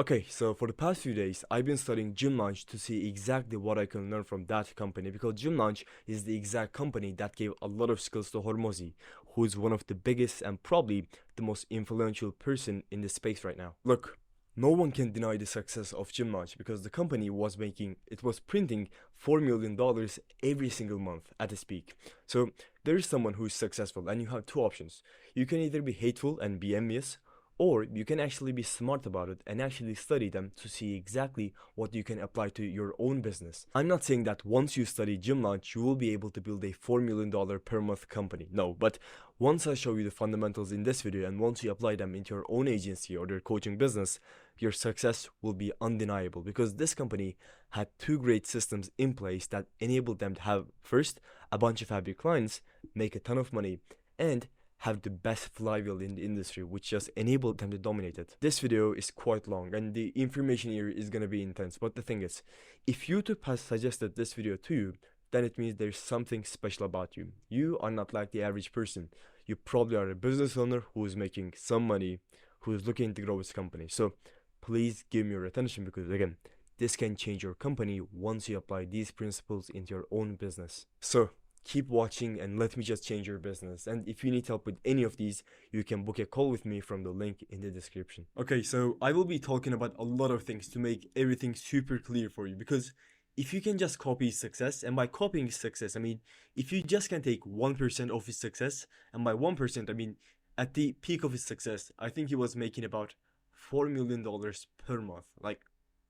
Okay, so for the past few days, I've been studying Gym Launch to see exactly what I can learn from that company because Gym Launch is the exact company that gave a lot of skills to Hormozi, who is one of the biggest and probably the most influential person in the space right now. Look, no one can deny the success of Gym Launch because the company was printing $4 million every single month at its peak. So there is someone who is successful and you have two options. You can either be hateful and be envious, or you can actually be smart about it and actually study them to see exactly what you can apply to your own business. I'm not saying that once you study Gym Launch, you will be able to build a $4 million per month company. No, but once I show you the fundamentals in this video and once you apply them into your own agency or your coaching business, your success will be undeniable because this company had two great systems in place that enabled them to have, first, a bunch of happy clients, make a ton of money, and have the best flywheel in the industry, which just enabled them to dominate it. This video is quite long and the information here is gonna be intense, but the thing is, if YouTube has suggested this video to you, then it means there's something special about you. You are not like the average person. You probably are a business owner who is making some money, who is looking to grow his company. So please give me your attention because again, this can change your company once you apply these principles into your own business. So keep watching and let me just change your business. And if you need help with any of these, you can book a call with me from the link in the description. Okay, so I will be talking about a lot of things to make everything super clear for you, because if you can just copy success, and by copying his success, I mean, if you just can take 1% of his success, and by 1%, I mean, at the peak of his success, I think he was making about $4 million per month. Like,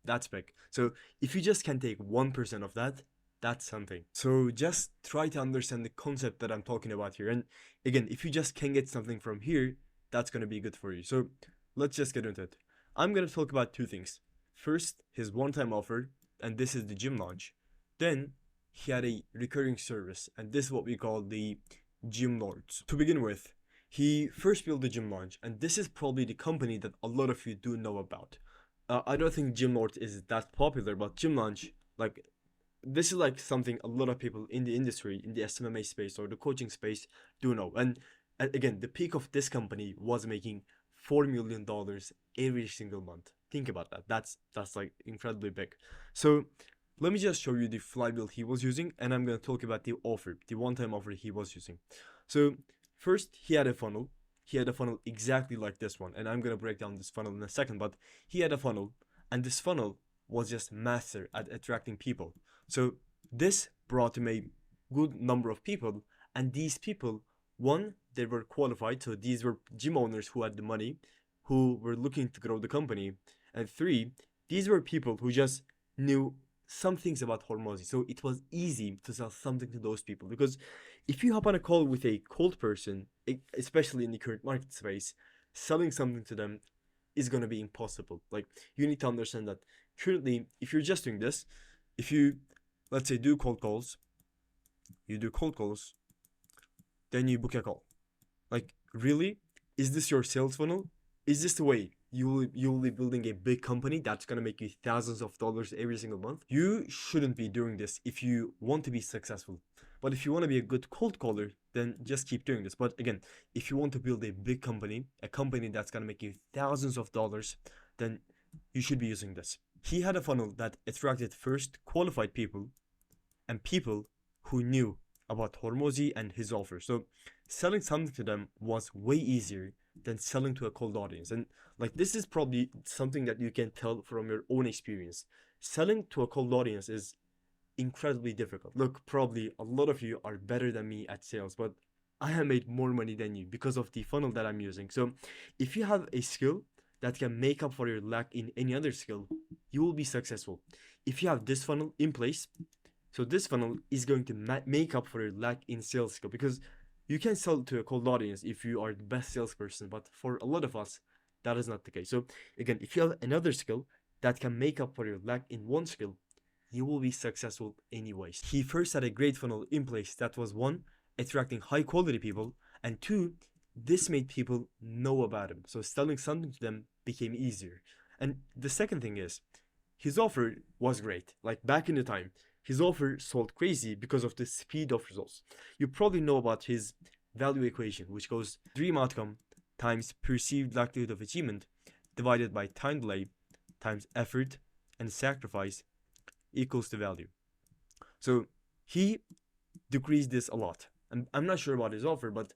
that's big. So if you just can take 1% of that, that's something. So just try to understand the concept that I'm talking about here. And again, if you just can get something from here, that's going to be good for you. So let's just get into it. I'm going to talk about two things. First, his one-time offer, and this is the Gym Launch. Then he had a recurring service, and this is what we call the Gym Lords. To begin with, he first built the Gym Launch, and this is probably the company that a lot of you do know about. I don't think Gym Lords is that popular, but Gym Launch, like, this is like something a lot of people in the industry, in the SMMA space or the coaching space do know. And again, the peak of this company was making $4 million every single month. Think about that. That's like incredibly big. So let me just show you the flywheel he was using, and I'm going to talk about the offer, the one-time offer he was using. So first, he had a funnel. He had a funnel exactly like this one, and I'm going to break down this funnel in a second, but he had a funnel, and this funnel was just master at attracting people. So this brought him a good number of people, and these people, one, they were qualified, so these were gym owners who had the money, who were looking to grow the company, and three, these were people who just knew some things about Hormozi, so it was easy to sell something to those people. Because if you hop on a call with a cold person, especially in the current market space, selling something to them is going to be impossible. Like, you need to understand that currently, if you're just doing this, if you, let's say, do cold calls, then you book a call. Like, really? Is this your sales funnel? Is this the way you will be building a big company that's gonna make you thousands of dollars every single month? You shouldn't be doing this if you want to be successful. But if you want to be a good cold caller, then just keep doing this. But again, if you want to build a big company, a company that's gonna make you thousands of dollars, then you should be using this. He had a funnel that attracted first qualified people and people who knew about Hormozi and his offer. So selling something to them was way easier than selling to a cold audience. And like, this is probably something that you can tell from your own experience. Selling to a cold audience is incredibly difficult. Look, probably a lot of you are better than me at sales, but I have made more money than you because of the funnel that I'm using. So if you have a skill that can make up for your lack in any other skill, you will be successful. If you have this funnel in place, so this funnel is going to make up for your lack in sales skill, because you can sell to a cold audience if you are the best salesperson, but for a lot of us, that is not the case. So again, if you have another skill that can make up for your lack in one skill, you will be successful anyways. He first had a great funnel in place that was, one, attracting high quality people, and two, this made people know about him. So selling something to them became easier. And the second thing is, his offer was great. Like, back in the time, his offer sold crazy because of the speed of results. You probably know about his value equation, which goes dream outcome times perceived likelihood of achievement divided by time delay times effort and sacrifice equals to value. So he decreased this a lot. And I'm not sure about his offer, but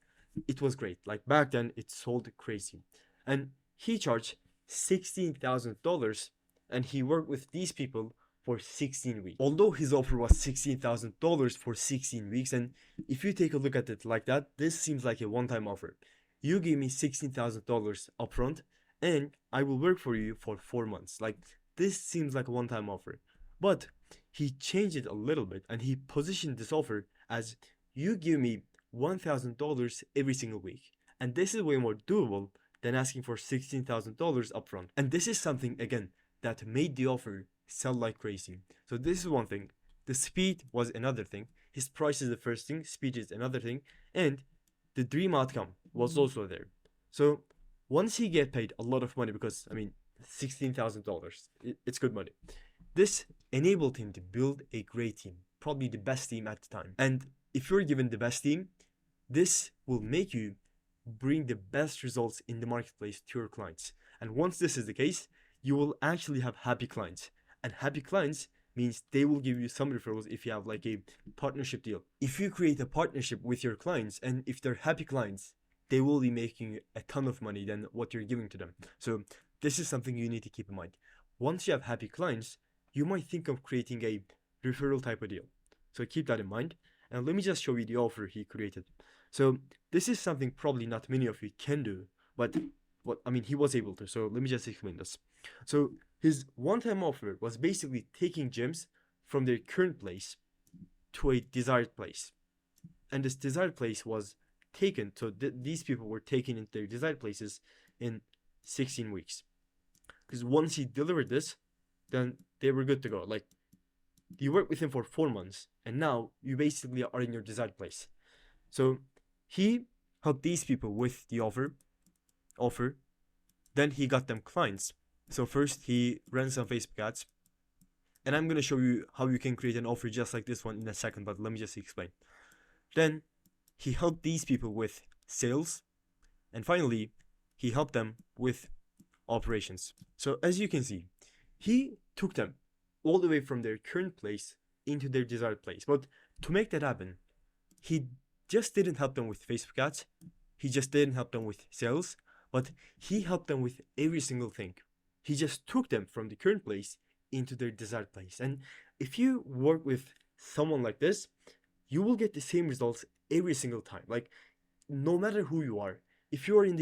it was great. Like back then, it sold crazy. And he charged $16,000 and he worked with these people for 16 weeks. Although his offer was $16,000 for 16 weeks, and if you take a look at it like that, this seems like a one-time offer. You give me $16,000 upfront and I will work for you for 4 months. Like this seems like a one-time offer. But he changed it a little bit and he positioned this offer as you give me $1,000 every single week. And this is way more doable than asking for $16,000 upfront. And this is something, again, that made the offer sell like crazy. So this is one thing. The speed was another thing. His price is the first thing, speed is another thing, and the dream outcome was also there. So once he get paid a lot of money, because I mean $16,000, it's good money. This enabled him to build a great team, probably the best team at the time. And if you're given the best team, this will make you bring the best results in the marketplace to your clients. And once this is the case, you will actually have happy clients. And happy clients means they will give you some referrals if you have like a partnership deal. If you create a partnership with your clients and if they're happy clients, they will be making a ton of money than what you're giving to them. So this is something you need to keep in mind. Once you have happy clients, you might think of creating a referral type of deal. So keep that in mind. And let me just show you the offer he created. So this is something probably not many of you can do, but he was able to. So let me just explain this. So his one-time offer was basically taking gyms from their current place to a desired place. And this desired place was taken, so these people were taken into their desired places in 16 weeks. Because once he delivered this, then they were good to go. Like, you worked with him for 4 months, and now you basically are in your desired place. So he helped these people with the offer. Then he got them clients. So first he ran some Facebook ads. And I'm going to show you how you can create an offer just like this one in a second, but let me just explain. Then he helped these people with sales. And finally, he helped them with operations. So as you can see, he took them all the way from their current place into their desired place. But to make that happen, he just didn't help them with Facebook ads. He just didn't help them with sales, but he helped them with every single thing. He just took them from the current place into their desired place. And if you work with someone like this, you will get the same results every single time. Like, no matter who you are, if you're in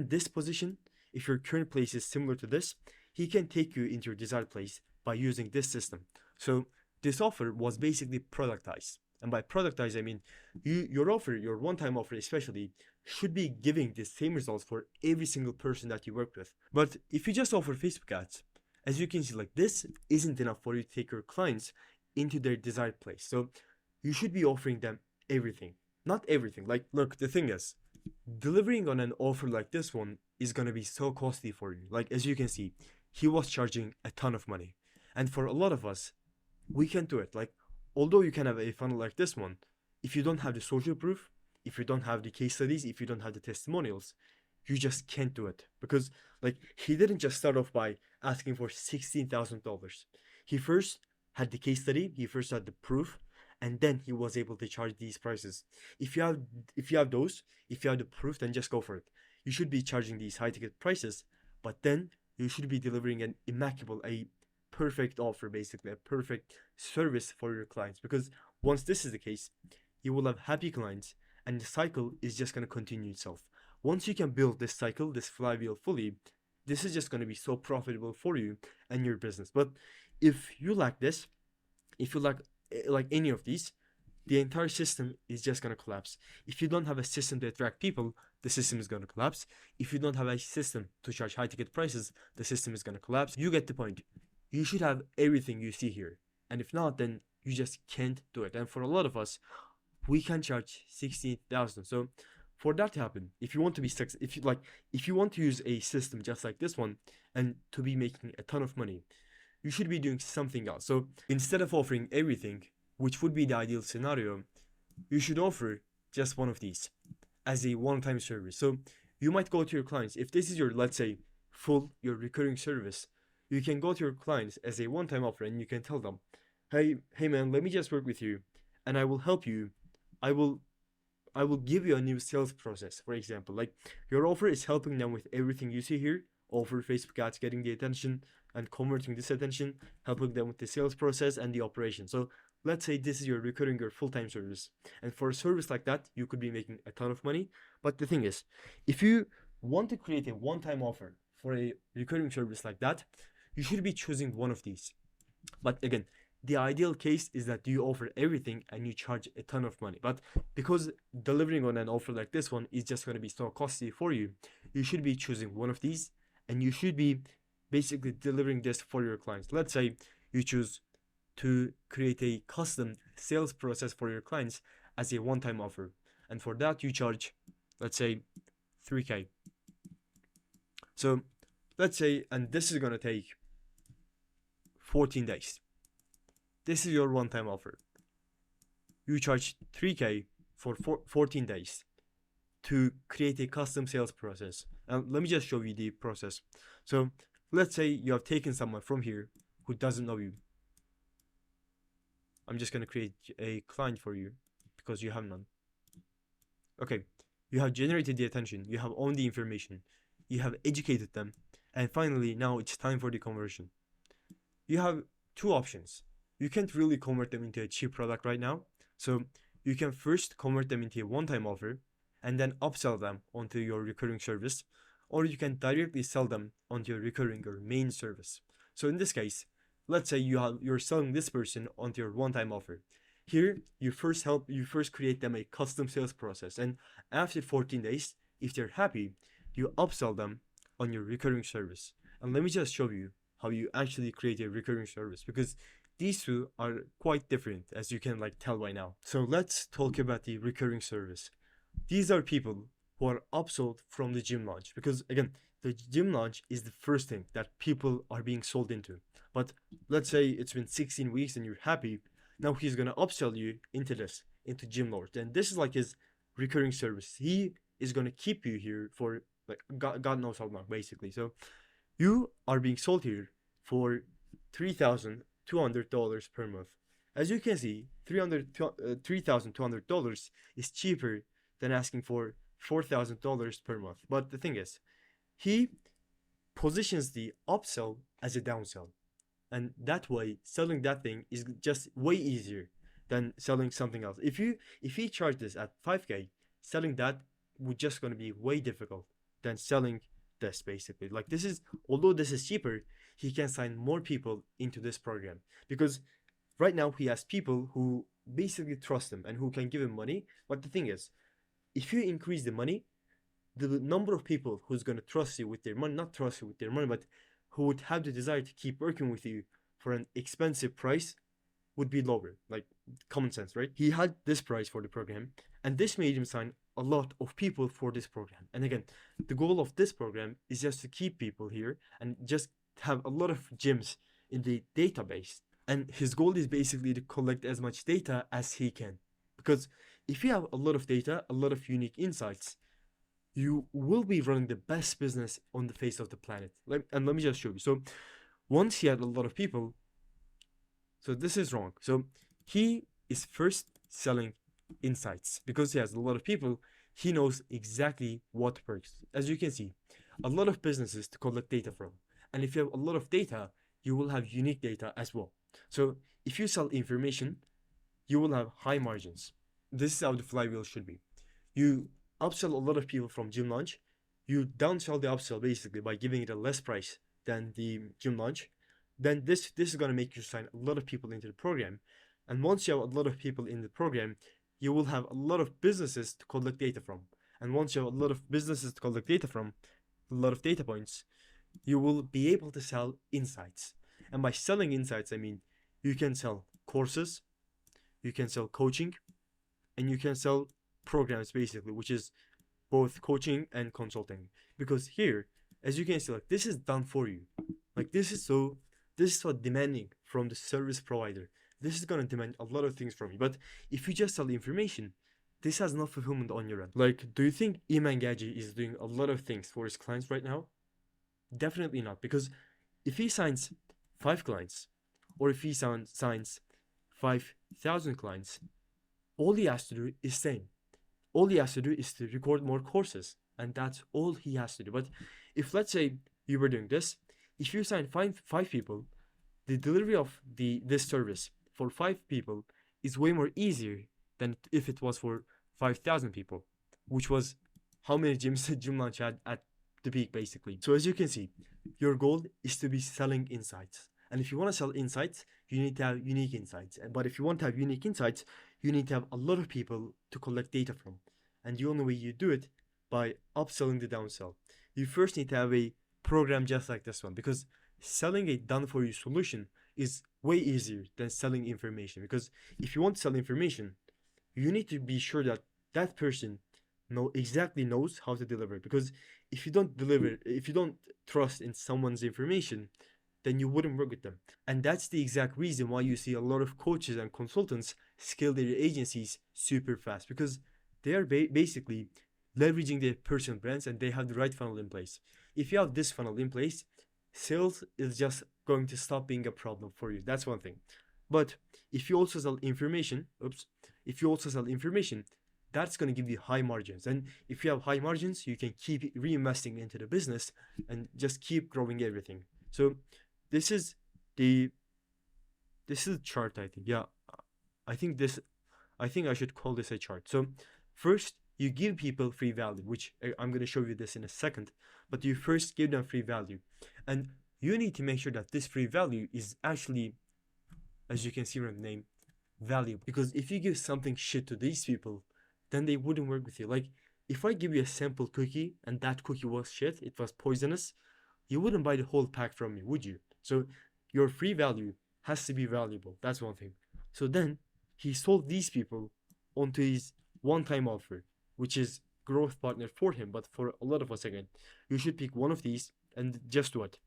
this position, if your current place is similar to this, he can take you into your desired place by using this system. So this offer was basically productized. And by productized, I mean your offer, your one-time offer especially, should be giving the same results for every single person that you work with. But if you just offer Facebook ads, as you can see, like, this isn't enough for you to take your clients into their desired place. So you should be offering them everything. Not everything. Like, look, the thing is, delivering on an offer like this one is going to be so costly for you. Like, as you can see, he was charging a ton of money. And for a lot of us, we can't do it. Like, although you can have a funnel like this one, if you don't have the social proof, if you don't have the case studies, if you don't have the testimonials, you just can't do it. Because, like, he didn't just start off by asking for $16,000. He first had the case study, he first had the proof, and then he was able to charge these prices. If you have the proof, then just go for it. You should be charging these high ticket prices, but then you should be delivering an immaculate, a perfect offer, basically a perfect service for your clients. Because once this is the case, you will have happy clients and the cycle is just going to continue itself. Once you can build this cycle, this flywheel fully, this is just going to be so profitable for you and your business. But if you lack this, if you lack like any of these, the entire system is just going to collapse. If you don't have a system to attract people, the system is going to collapse. If you don't have a system to charge high ticket prices, the system is going to collapse. You get the point. You should have everything you see here. And if not, then you just can't do it. And for a lot of us, we can charge 16,000. So for that to happen, if you want to be successful, if you want to use a system just like this one and to be making a ton of money, you should be doing something else. So instead of offering everything, which would be the ideal scenario, you should offer just one of these as a one-time service. So you might go to your clients. If this is your, let's say, your recurring service, You can go to your clients as a one-time offer and you can tell them, hey man, let me just work with you and I will help you. I will I will give you a new sales process, for example. Like your offer is helping them with everything you see here. Offer, Facebook ads, getting the attention and converting this attention, helping them with the sales process and the operation. So let's say this is your recurring or full-time service. And for a service like that, you could be making a ton of money. But the thing is, if you want to create a one-time offer for a recurring service like that, you should be choosing one of these. But again, the ideal case is that you offer everything and you charge a ton of money. But because delivering on an offer like this one is just going to be so costly for you, you should be choosing one of these and you should be basically delivering this for your clients. Let's say you choose to create a custom sales process for your clients as a one-time offer. And for that, you charge, let's say, 3K. So let's say, and this is going to take 14 days. This is your one-time offer. You charge 3K for 14 days to create a custom sales process. And let me just show you the process. So let's say you have taken someone from here who doesn't know you. I'm just going to create a client for you because you have none. Okay, you have generated the attention, you have owned the information, you have educated them, and finally now it's time for the conversion. You have two options. You can't really convert them into a cheap product right now. So you can first convert them into a one-time offer and then upsell them onto your recurring service, or you can directly sell them onto your recurring or main service. So in this case, let's say you're selling this person onto your one-time offer. Here, you first create them a custom sales process, and after 14 days, if they're happy, you upsell them on your recurring service. And let me just show you how you actually create a recurring service, because these two are quite different, as you can tell by now. So let's talk about the recurring service. These are people who are upsold from the gym launch, because again, the gym launch is the first thing that people are being sold into. But let's say it's been 16 weeks and you're happy. Now he's gonna upsell you into gym launch, and this is like his recurring service. He is gonna keep you here for God knows how long, basically. So you are being sold here for $3,200 per month. As you can see, $3,200 is cheaper than asking for $4,000 per month. But the thing is, he positions the upsell as a downsell. And that way, selling that thing is just way easier than selling something else. If he charged this at 5K, selling that would just gonna be way difficult than selling this, basically. Although this is cheaper, he can sign more people into this program, because right now he has people who basically trust him and who can give him money. But the thing is, if you increase the money, the number of people who's going to trust you with their money, not trust you with their money, but who would have the desire to keep working with you for an expensive price would be lower. Like, common sense, right? He had this price for the program, and this made him sign a lot of people for this program. And again, the goal of this program is just to keep people here and just have a lot of gyms in the database. And his goal is basically to collect as much data as he can. Because if you have a lot of data, a lot of unique insights, you will be running the best business on the face of the planet. And let me just show you. So once he had a lot of people, so this is wrong. So he is first selling insights. Because he has a lot of people, he knows exactly what works. As you can see, a lot of businesses to collect data from. And if you have a lot of data, you will have unique data as well. So if you sell information, you will have high margins. This is how the flywheel should be. You upsell a lot of people from gym launch. You downsell the upsell basically by giving it a less price than the gym launch. Then this is going to make you sign a lot of people into the program. And once you have a lot of people in the program, you will have a lot of businesses to collect data from. And once you have a lot of businesses to collect data from, a lot of data points, you will be able to sell insights. And by selling insights, I mean you can sell courses, you can sell coaching, and you can sell programs basically, which is both coaching and consulting. Because here, as you can see, this is done for you. This is so demanding from the service provider. This is gonna demand a lot of things from you. But if you just sell information, this has no fulfillment on your end. Do you think Iman Gaji is doing a lot of things for his clients right now? Definitely not, because if he signs 5 clients, or if he signs 5,000 clients, all he has to do is same. All he has to do is to record more courses, and that's all he has to do. But if, let's say, you were doing this, if you sign five people, the delivery of this service for 5 people is way more easier than if it was for 5,000 people, which was how many gyms Gym Launch had at the peak, basically. So as you can see, your goal is to be selling insights. And if you want to sell insights, you need to have unique insights. But if you want to have unique insights, you need to have a lot of people to collect data from. And the only way you do it by upselling the downsell. You first need to have a program just like this one, because selling a done for you solution is way easier than selling information. Because if you want to sell information, you need to be sure that that person exactly knows how to deliver. Because if you don't deliver, if you don't trust in someone's information, then you wouldn't work with them. And that's the exact reason why you see a lot of coaches and consultants scale their agencies super fast, because they are basically leveraging their personal brands and they have the right funnel in place. If you have this funnel in place, sales is just going to stop being a problem for you. That's one thing. But if you also sell information, that's going to give you high margins. And if you have high margins, you can keep reinvesting into the business and just keep growing everything. So this is the chart, I think. Yeah, I think I should call this a chart. So first, you give people free value, which I'm going to show you this in a second, but you first give them free value. And you need to make sure that this free value is actually, as you can see from the name, valuable. Because if you give something shit to these people, then they wouldn't work with you. Like, if I give you a sample cookie and that cookie was shit, it was poisonous, you wouldn't buy the whole pack from me, would you? So your free value has to be valuable. That's one thing. So then he sold these people onto his one-time offer, which is growth partner for him. But for a lot of us, again, you should pick one of these and just do it.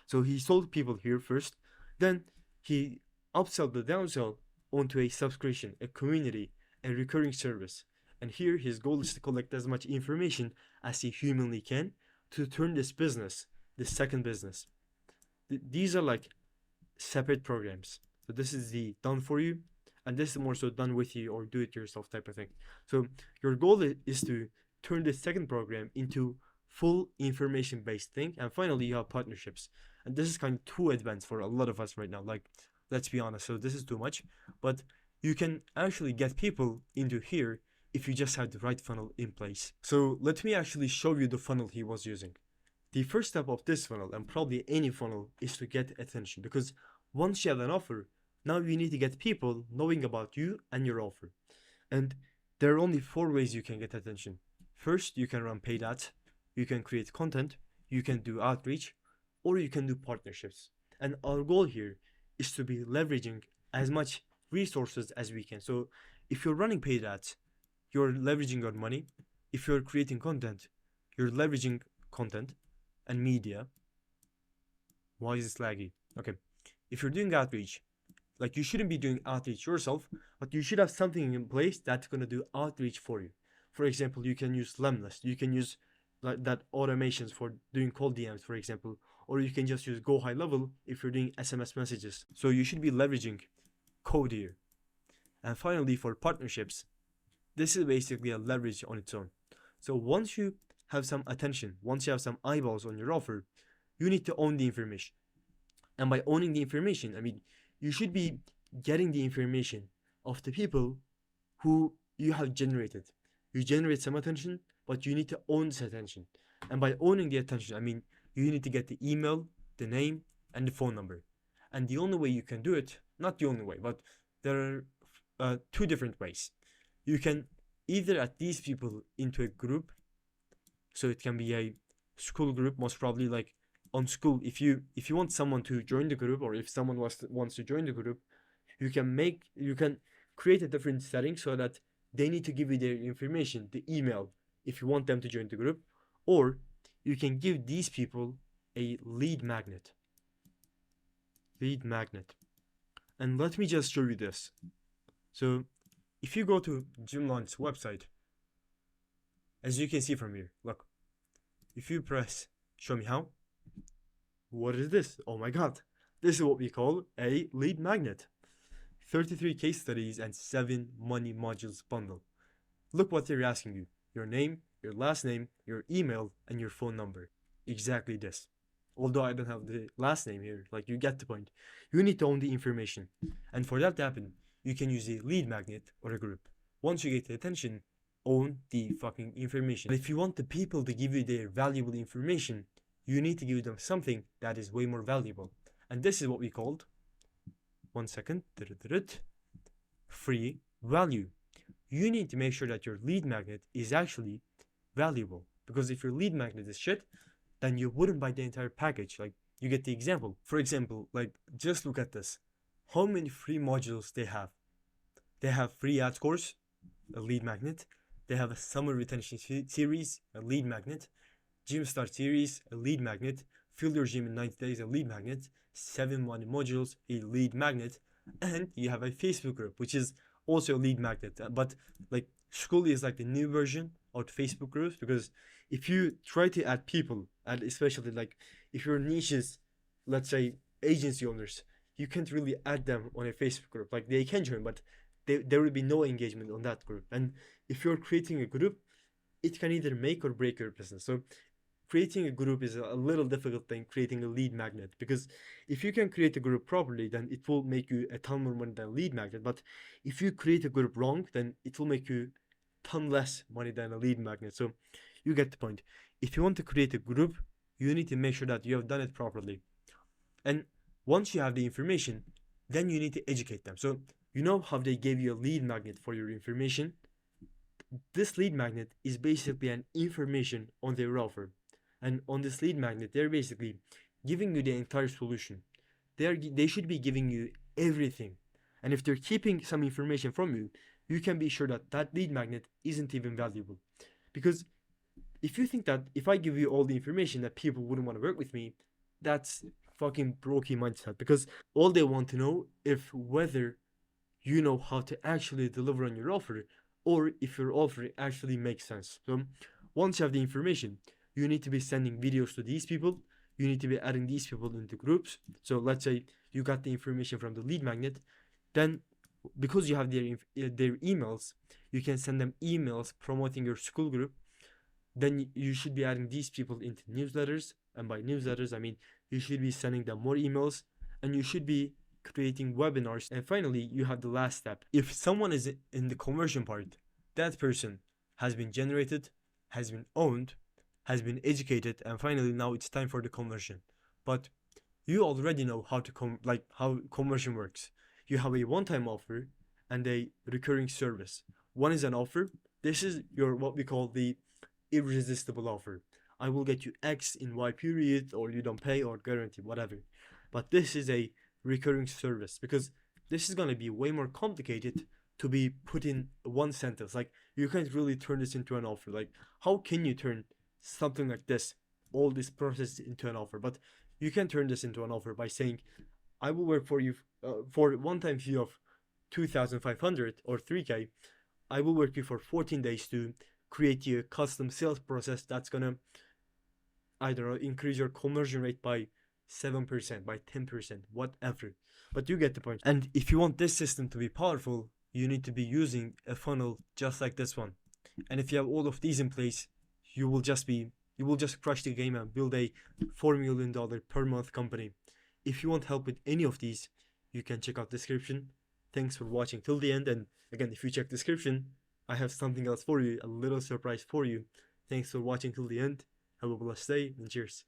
So he sold people here first, then he upsell the downsell onto a subscription, a community, a recurring service. And here his goal is to collect as much information as he humanly can to turn this business, the second business. These are like separate programs. So this is the done for you, and this is more so done with you or do it yourself type of thing. So your goal is to turn the second program into full information based thing. And finally, you have partnerships. And this is kind of too advanced for a lot of us right now. Like, let's be honest. So this is too much, but you can actually get people into here if you just have the right funnel in place. So let me actually show you the funnel he was using. The first step of this funnel, and probably any funnel, is to get attention. Because once you have an offer, now you need to get people knowing about you and your offer. And there are only 4 ways you can get attention. First, you can run paid ads, you can create content, you can do outreach, or you can do partnerships. And our goal here is to be leveraging as much resources as we can. So if you're running paid ads, you're leveraging your money. If you're creating content, you're leveraging content and media. Why is it laggy? Okay. If you're doing outreach, like, you shouldn't be doing outreach yourself, but you should have something in place that's going to do outreach for you. For example, you can use Lemlist. You can use like that automations for doing cold DMs, for example, or you can just use Go High Level if you're doing SMS messages. So you should be leveraging code here. And finally, for partnerships, this is basically a leverage on its own. So once you have some attention, once you have some eyeballs on your offer, you need to own the information. And by owning the information, I mean, you should be getting the information of the people who you have generated. You generate some attention, but you need to own this attention. And by owning the attention, I mean, you need to get the email, the name, and the phone number. And the only way you can do it, not the only way, but there are 2 different ways. You can either add these people into a group. So it can be a school group, most probably, like on school. If you want someone to join the group, or if someone wants to join the group, you can create a different setting so that they need to give you their information, the email, if you want them to join the group. Or you can give these people a lead magnet. And let me just show you this. So if you go to Gym Launch's website, as you can see from here, look, if you press show me how, What is this? Oh my god. This is what we call a lead magnet. 33 case studies and 7 money modules bundle. Look what they're asking you: your name, your last name, your email, and your phone number. Exactly this. Although I don't have the last name here, like, you get the point. You need to own the information. And for that to happen, you can use a lead magnet or a group. Once you get the attention, own the fucking information. But if you want the people to give you their valuable information, you need to give them something that is way more valuable. And this is what we called, one second, free value. You need to make sure that your lead magnet is actually valuable. Because if your lead magnet is shit, then you wouldn't buy the entire package. Like, you get the example. For example, like, just look at this. How many free modules they have? They have free ad course, a lead magnet. They have a summer retention series, a lead magnet. Gym start series, a lead magnet. Fill your gym in 90 days, a lead magnet. 7 money modules, a lead magnet. And you have a Facebook group, which is also a lead magnet. But like, school is like the new version of Facebook groups, because if you try to add people, and especially like if your niche is, let's say, agency owners, you can't really add them on a Facebook group. Like, they can join, but there will be no engagement on that group. And if you're creating a group, it can either make or break your business. So creating a group is a little difficult than creating a lead magnet, because if you can create a group properly, then it will make you a ton more money than a lead magnet. But if you create a group wrong, then it will make you a ton less money than a lead magnet. So you get the point. If you want to create a group, you need to make sure that you have done it properly. And once you have the information, then you need to educate them. So you know how they gave you a lead magnet for your information? This lead magnet is basically an information on their offer. And on this lead magnet, they're basically giving you the entire solution. They should be giving you everything. And if they're keeping some information from you, you can be sure that that lead magnet isn't even valuable. Because if you think that if I give you all the information that people wouldn't want to work with me, that's fucking brokey mindset. Because all they want to know if whether you know how to actually deliver on your offer, or if your offer actually makes sense. So once you have the information, you need to be sending videos to these people. You need to be adding these people into groups. So let's say you got the information from the lead magnet, then because you have their emails, you can send them emails promoting your school group. Then you should be adding these people into newsletters, and by newsletters I mean you should be sending them more emails, and you should be creating webinars. And finally, you have the last step. If someone is in the conversion part, that person has been generated, has been owned, has been educated, and finally now it's time for the conversion. But you already know how to how conversion works. You have a one-time offer and a recurring service. One is an offer. This is your what we call the irresistible offer. I will get you X in Y period, or you don't pay, or guarantee, whatever. But this is a recurring service, because this is going to be way more complicated to be put in one sentence. Like, you can't really turn this into an offer. Like, how can you turn something like this, all this process, into an offer? But you can turn this into an offer by saying, I will work for you for one-time fee of 2,500 or 3K. I will work you for 14 days to create you a custom sales process that's gonna, I don't know, increase your conversion rate by 7%, by 10%, whatever. But you get the point. And if you want this system to be powerful, you need to be using a funnel just like this one. And if you have all of these in place, you will just crush the game and build a $4 million per month company. If you want help with any of these, you can check out description. Thanks for watching till the end. And again, if you check description, I have something else for you, a little surprise for you. Thanks for watching till the end. Have a blessed day, and cheers.